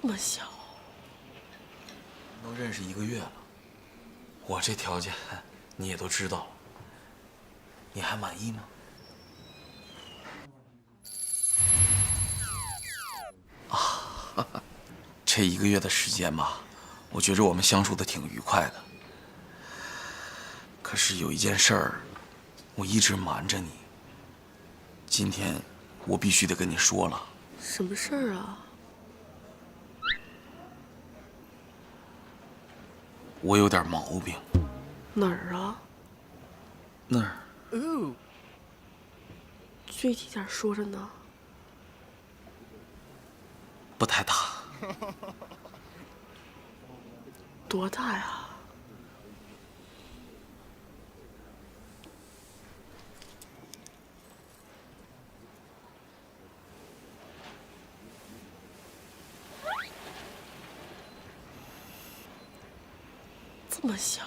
这么小，都认识1个月了，我这条件你也都知道了，你还满意吗？啊，这1个月的时间吧，我觉着我们相处的挺愉快的。可是有一件事儿，我一直瞒着你。今天我必须得跟你说了。什么事儿啊？我有点毛病。哪儿啊？那儿。具体点说着呢。不太大。多大呀？这么小。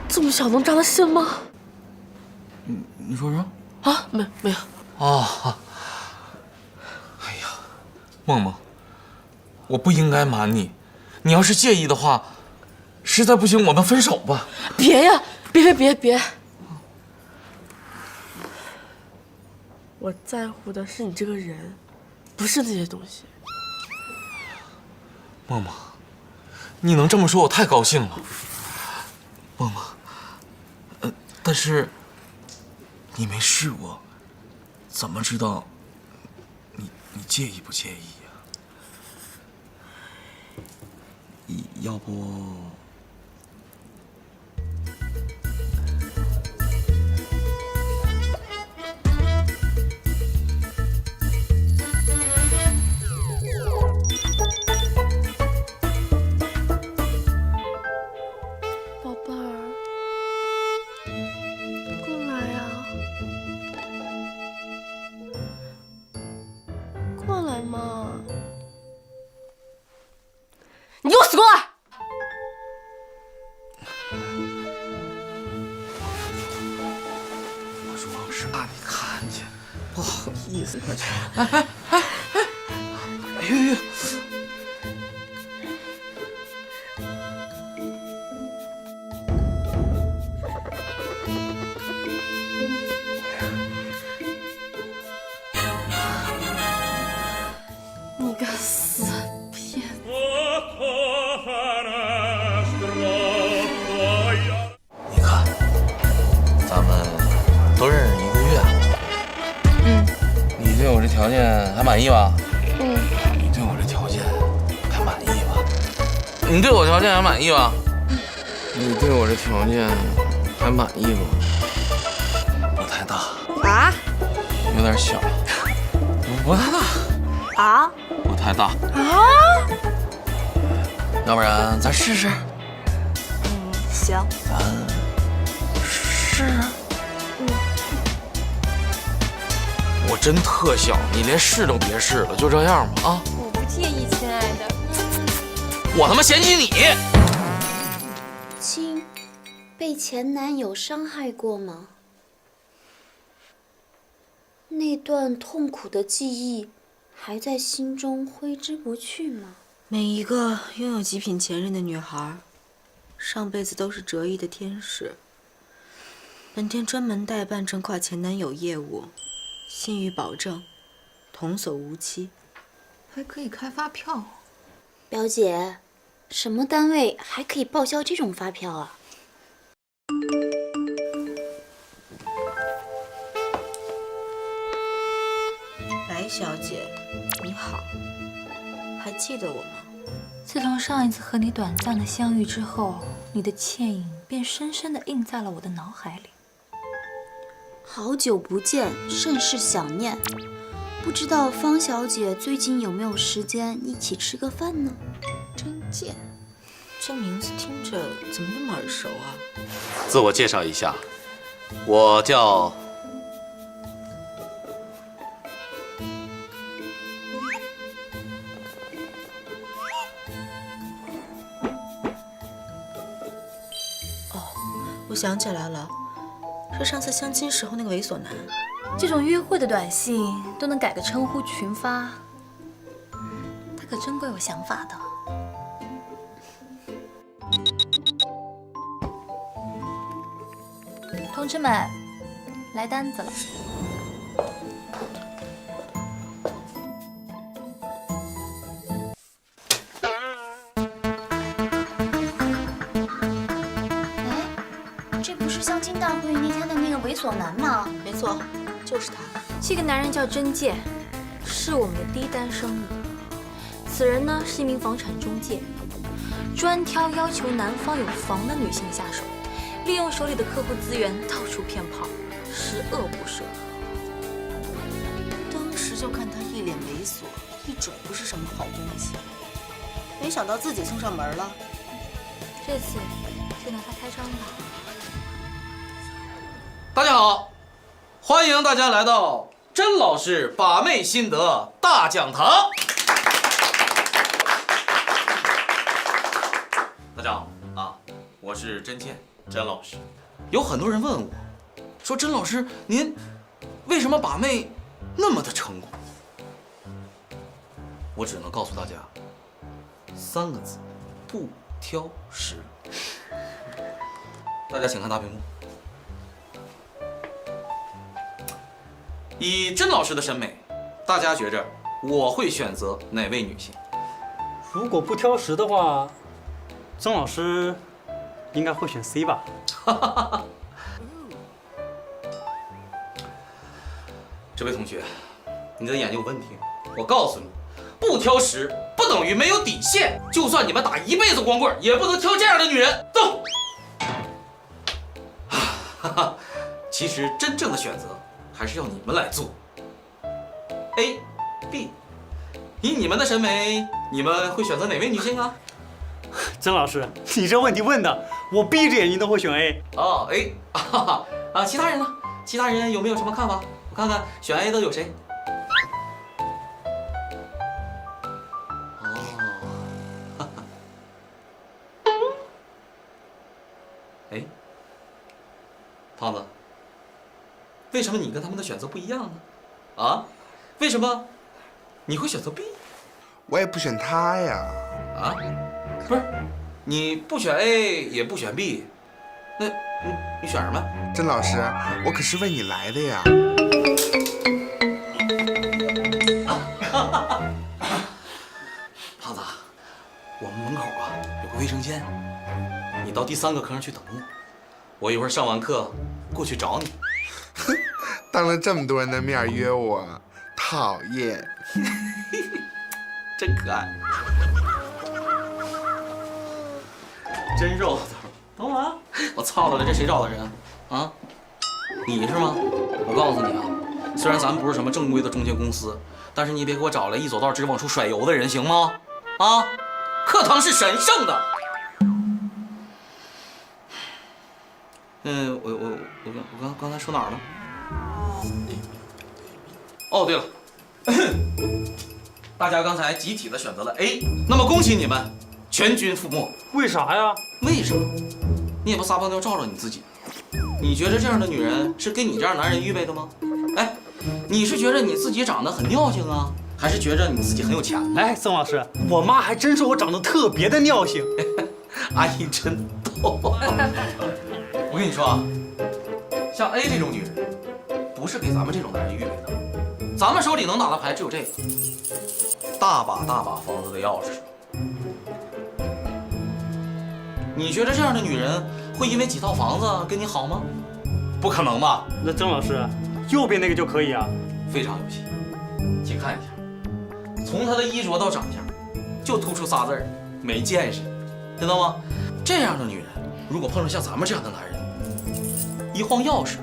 这么小能扎得深吗？你说什么？啊，没有。哦，哎呀，梦梦，我不应该瞒你，你要是介意的话，实在不行我们分手吧。别呀，别！我在乎的是你这个人，不是那些东西。梦梦，你能这么说，我太高兴了。梦梦，但是你没试过，怎么知道你介意不介意呀？要不？宝贝儿，过来呀，过来嘛！你给我死过来！我主要是怕你看见，不好意思。哎呦！你个死骗子！你看，咱们都认识1个月了。你对我这条件还满意吧？你对我这条件还满意吧？你对我条件还满意吧？你对我这条件还满意吗？不太大啊？有点小。不太大。啊？不太大。啊？要不然咱试试？行。咱试啊。我真特小，你连试都别试了，就这样吧啊！我不介意，亲爱的。我他妈嫌弃你！亲，被前男友伤害过吗？那段痛苦的记忆还在心中挥之不去吗？每一个拥有极品前任的女孩，上辈子都是折翼的天使。本店专门代办整垮前男友业务，信誉保证，童叟无欺，还可以开发票。表姐，什么单位还可以报销这种发票啊？白小姐，你好，还记得我吗？自从上一次和你短暂的相遇之后，你的倩影便深深地印在了我的脑海里。好久不见，甚是想念。不知道方小姐最近有没有时间一起吃个饭呢？真贱！这名字听着怎么那么耳熟啊？自我介绍一下，我叫我想起来了，是上次相亲时候那个猥琐男。这种约会的短信都能改个称呼群发，他可真够有想法的。同志们，来单子了。这不是相亲大会那天的那个猥琐男吗？没错，就是他。这个男人叫甄健，是我们的第一单生意。此人呢是一名房产中介，专挑要求男方有房的女性下手，利用手里的客户资源到处骗炮，十恶不赦。当时就看他一脸猥琐，一准不是什么好东西。没想到自己送上门了。这次就拿他开张吧。大家好，欢迎大家来到甄老师把妹心得大讲堂。大家好啊，我是甄健，甄老师。有很多人问我，说甄老师您为什么把妹那么的成功？我只能告诉大家3个字：不挑食。大家请看大屏幕。以甄老师的审美，大家觉着我会选择哪位女性？如果不挑食的话，曾老师应该会选 C 吧？这位同学，你的眼睛有问题。我告诉你，不挑食不等于没有底线。就算你们打一辈子光棍，也不能挑这样的女人。走。其实真正的选择还是要你们来做。A、B， 以你们的审美，你们会选择哪位女性啊？曾老师，你这问题问的，我闭着眼睛都会选 A。哦 A， 其他人呢？其他人有没有什么看法？我看看选 A 的有谁？哦，哎，胖子，为什么你跟他们的选择不一样呢？啊？为什么你会选择 B？ 我也不选他呀。啊？不是，你不选 A 也不选 B， 那你选什么？甄老师，我可是为你来的呀。胖子，我们门口啊有个卫生间，你到第3个坑去等我一会儿上完课过去找你。当着这么多人的面约我，讨厌。真可爱，真肉等我啊！我操了，这谁找的人啊？你是吗？我告诉你啊，虽然咱们不是什么正规的中介公司，但是你别给我找来一走道直往出甩油的人，行吗？啊，课堂是神圣的。我刚才说哪儿了？哦，对了。大家刚才集体的选择了 A， 那么恭喜你们，全军覆没。为啥呀？为什么？你也不撒泡尿照照你自己。你觉得这样的女人是给你这样男人预备的吗？哎，你是觉得你自己长得很尿性啊，还是觉得你自己很有钱？哎，曾老师，我妈还真说我长得特别的尿性。阿姨真逗。我跟你说啊，像 A 这种女人，不是给咱们这种男人预备的。咱们手里能打的牌只有这个，大把房子的钥匙。你觉得这样的女人会因为几套房子跟你好吗？不可能吧？那曾老师，右边那个就可以啊？非常有戏，请看一下，从她的衣着到长相，就突出仨字儿：没见识，知道吗？这样的女人，如果碰上像咱们这样的男人，一晃钥匙，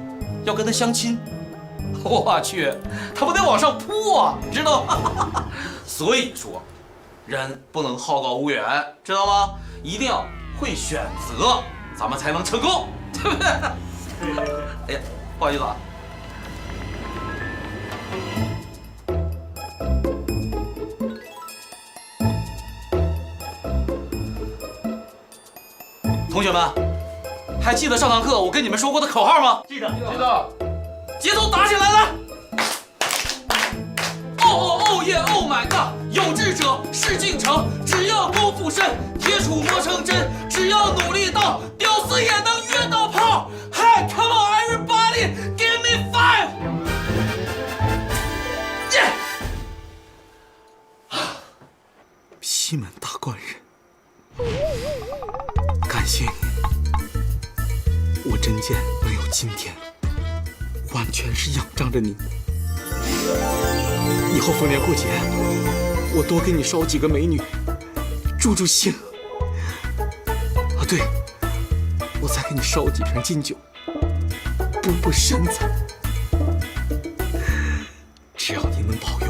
要跟她相亲。我去，他不得往上扑啊，知道吗？所以说，人不能好高骛远，知道吗？一定要会选择，咱们才能成功，对不对？哎呀，不好意思啊。同学们，还记得上堂课我跟你们说过的口号吗？记得。节奏打起来了！哦耶 ，Oh my god！ 有志者事竟成，只要功夫深，铁杵磨成针，只要努力到，屌丝也能约到炮。Hey, come on everybody, give me five！ 耶！西门大官人，感谢你，我真剑能有今天，完全是仰仗着你。以后逢年过节，我多给你捎几个美女，助助兴。啊，对，我再给你捎几瓶金酒，补补身子。只要你能保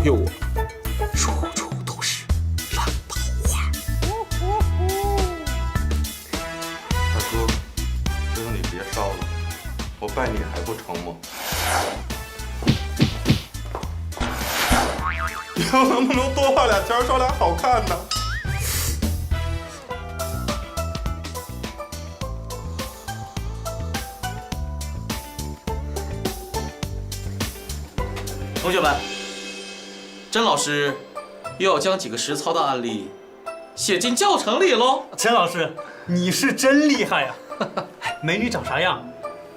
佑我，处处都是烂桃花。大哥，求求你别烧了，我拜你还不成吗？以后能不能多画俩圈，烧俩好看的？同学们，甄老师又要将几个实操的案例写进教程里喽。陈老师，你是真厉害呀！美女长啥样，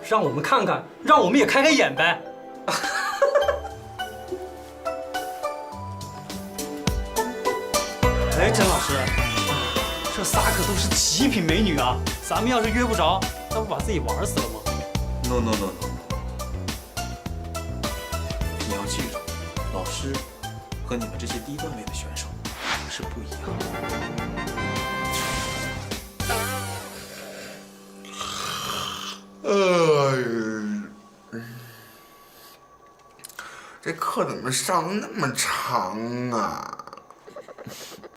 让我们看看，让我们也开开眼呗。哎，甄老师，这仨可都是极品美女啊！咱们要是约不着，那不把自己玩死了吗 ？No， 你要记住，老师和你们这些低段位的选手是不一样的。这课怎么上的那么长啊？